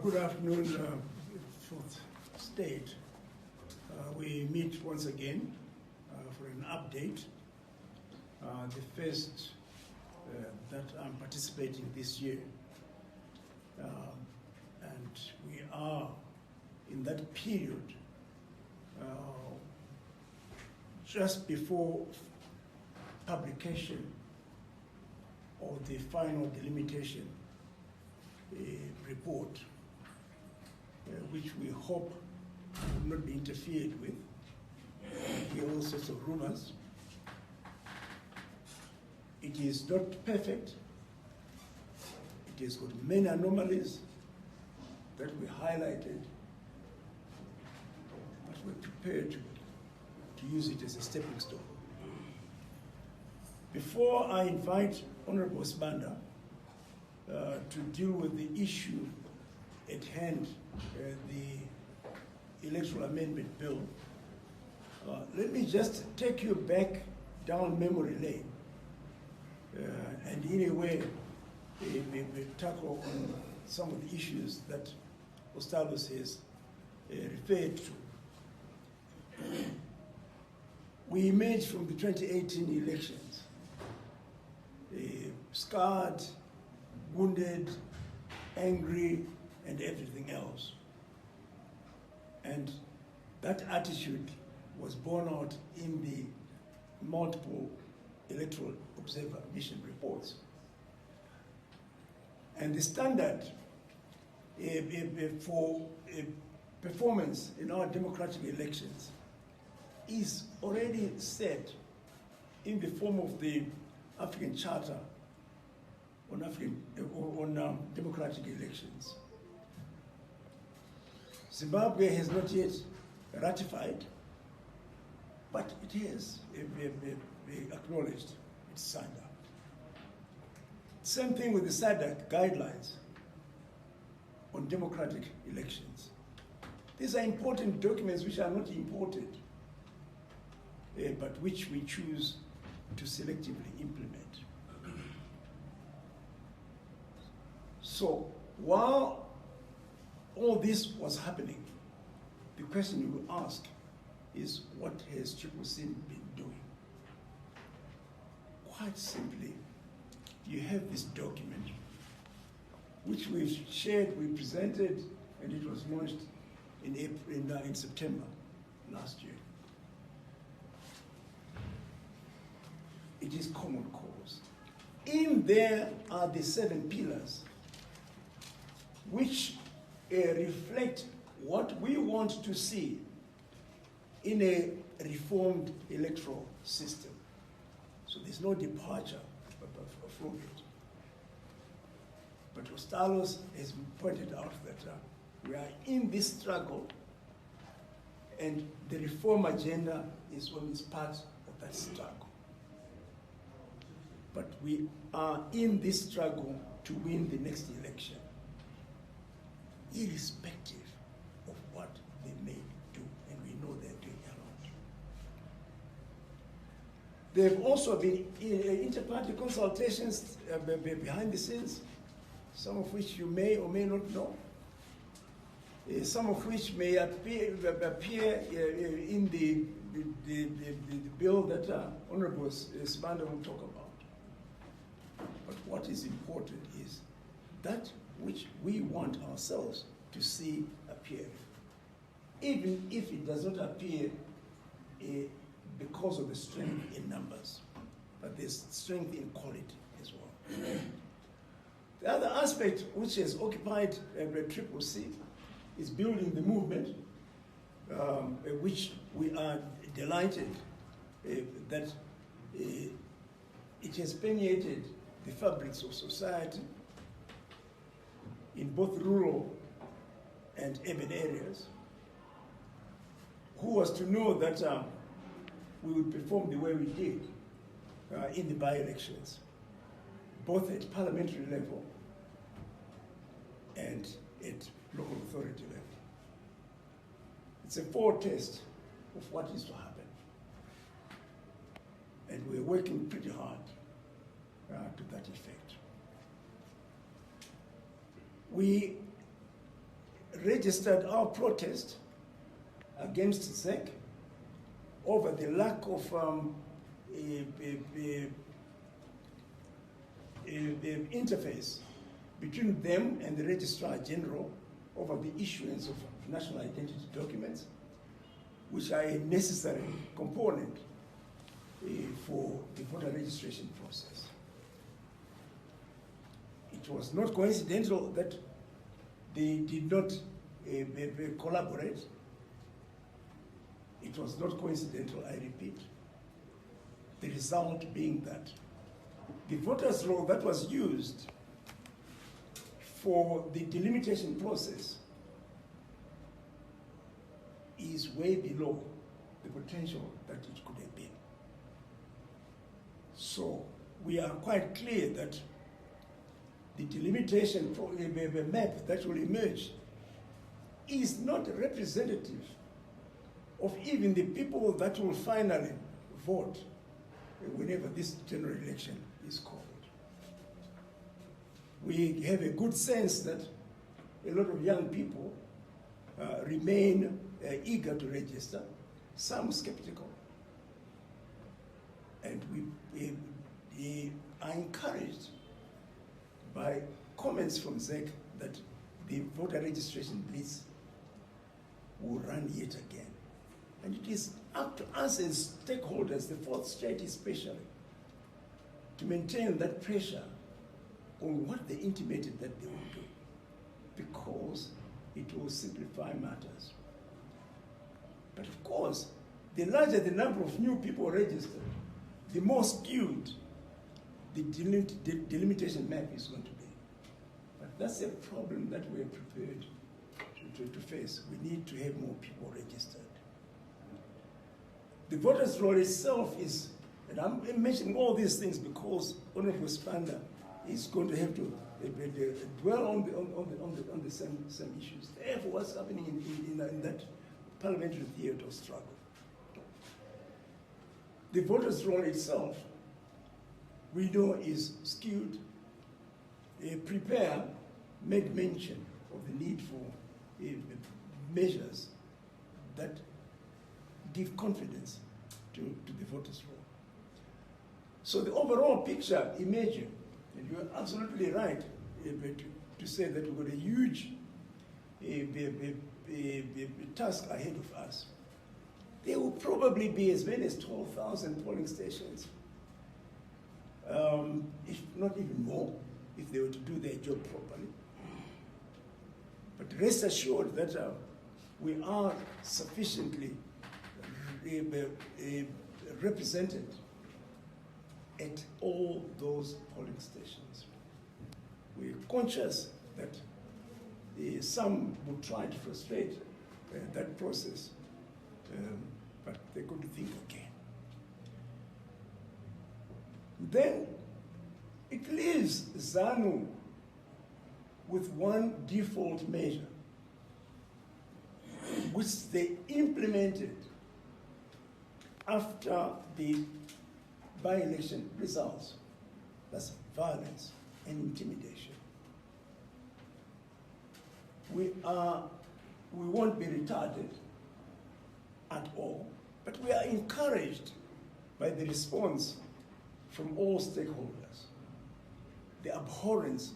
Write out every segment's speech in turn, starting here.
Good afternoon, Fourth State. We meet once again for an update. The first that I'm participating this year. And we are in that period just before publication of the final delimitation report, which we hope will not be interfered with. We hear all sorts of rumors. It is not perfect. It has got many anomalies that we highlighted, but we're prepared to use it as a stepping stone. Before I invite Honorable Sibanda to deal with the issue at hand, the Electoral Amendment Bill, let me just take you back down memory lane and in a way tackle on some of the issues that Ostalos has referred to. We emerged from the 2018 elections scarred, wounded, angry, and everything else. And that attitude was borne out in the multiple electoral observer mission reports. And the standard for performance in our democratic elections is already set in the form of the African Charter on democratic elections. Zimbabwe has not yet ratified, but it has acknowledged, it's signed up. Same thing with the SADC guidelines on democratic elections. These are important documents which are not imported, but which we choose to selectively implement. So while all this was happening, the question you will ask is, what has CCC been doing? Quite simply, you have this document which we've shared, we presented, and it was launched in September last year. It is common cause. In there are the 7 pillars which reflect what we want to see in a reformed electoral system. So there's no departure from it. But Ostalos has pointed out that we are in this struggle, and the reform agenda is always part of that struggle. But we are in this struggle to win the next election, irrespective of what they may do, and we know they're doing a lot. There have also been inter-party consultations behind the scenes, some of which you may or may not know, some of which may appear in the bill that Honorable Sibanda will talk about. But what is important is that which we want ourselves to see appear, even if it does not appear because of the strength in numbers, but there's strength in quality as well. The other aspect which has occupied CCC is building the movement, which we are delighted that it has permeated the fabrics of society in both rural and urban areas. Who was to know that we would perform the way we did in the by-elections, both at parliamentary level and at local authority level. It's a foretaste of what is to happen. And we're working pretty hard to that effect. We registered our protest against ZEC over the lack of interface between them and the Registrar General over the issuance of national identity documents, which are a necessary component for the voter registration process. It was not coincidental that they did not collaborate. It was not coincidental, I repeat. The result being that the voters' roll that was used for the delimitation process is way below the potential that it could have been. So we are quite clear that the delimitation map that will emerge is not representative of even the people that will finally vote whenever this general election is called. We have a good sense that a lot of young people remain eager to register, some skeptical. And we are encouraged by comments from ZEC that the voter registration blitz will run yet again. And it is up to us as stakeholders, the fourth state especially, to maintain that pressure on what they intimated that they will do, because it will simplify matters. But of course, the larger the number of new people registered, the more skewed the delimitation map is going to be. But that's a problem that we're prepared to face. We need to have more people registered. The voters' roll itself is, and I'm mentioning all these things because Honorable Spander is going to have to dwell on the same issues. Therefore, what's happening in that parliamentary theatre of struggle. The voters' roll itself, we know, is skewed. Prepare made mention of the need for measures that give confidence to the voters' roll. So the overall picture, imagine, and you're absolutely right to say that we've got a huge task ahead of us. There will probably be as many as 12,000 polling stations, if not even more, if they were to do their job properly. But rest assured that we are sufficiently represented at all those polling stations. We're conscious that some would try to frustrate that process, but they could think again. Then it leaves ZANU with one default measure, which they implemented after the by-election results. That's violence and intimidation. We won't be retarded at all, but we are encouraged by the response from all stakeholders, the abhorrence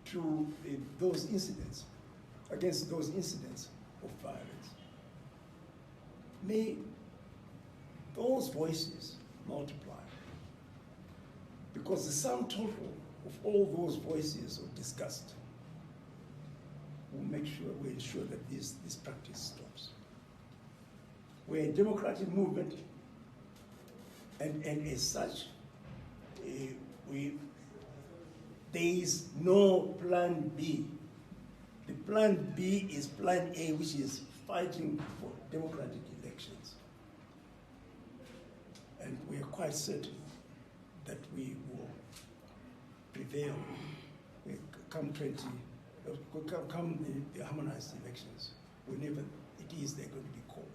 to those incidents, against those incidents of violence. May those voices multiply, because the sum total of all those voices of disgust will ensure that this practice stops. We're a democratic movement, and as such, there is no plan B. The plan B is plan A, which is fighting for democratic elections. And we are quite certain that we will prevail come the harmonized elections, whenever it is they're going to be called.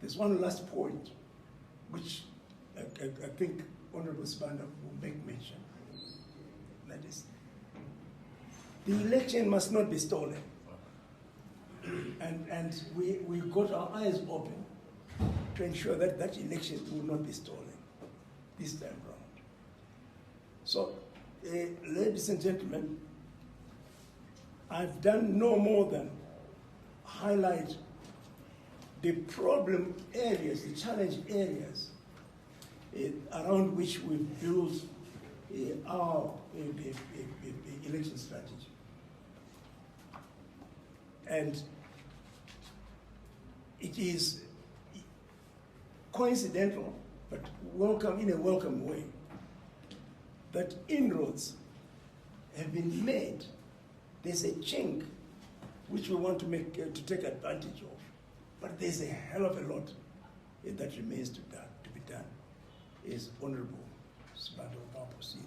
There's one last point, which I think Honorable Spander will make mention. That is, The election must not be stolen. And we got our eyes open to ensure that that election will not be stolen this time round. So, ladies and gentlemen, I've done no more than highlight the problem areas, the challenge areas around which we build our election strategy. And it is coincidental, but welcome in a welcome way, that inroads have been made. There's a chink which we want to take advantage of, but there's a hell of a lot that remains to be done. Is Honorable Sibanda will now proceed.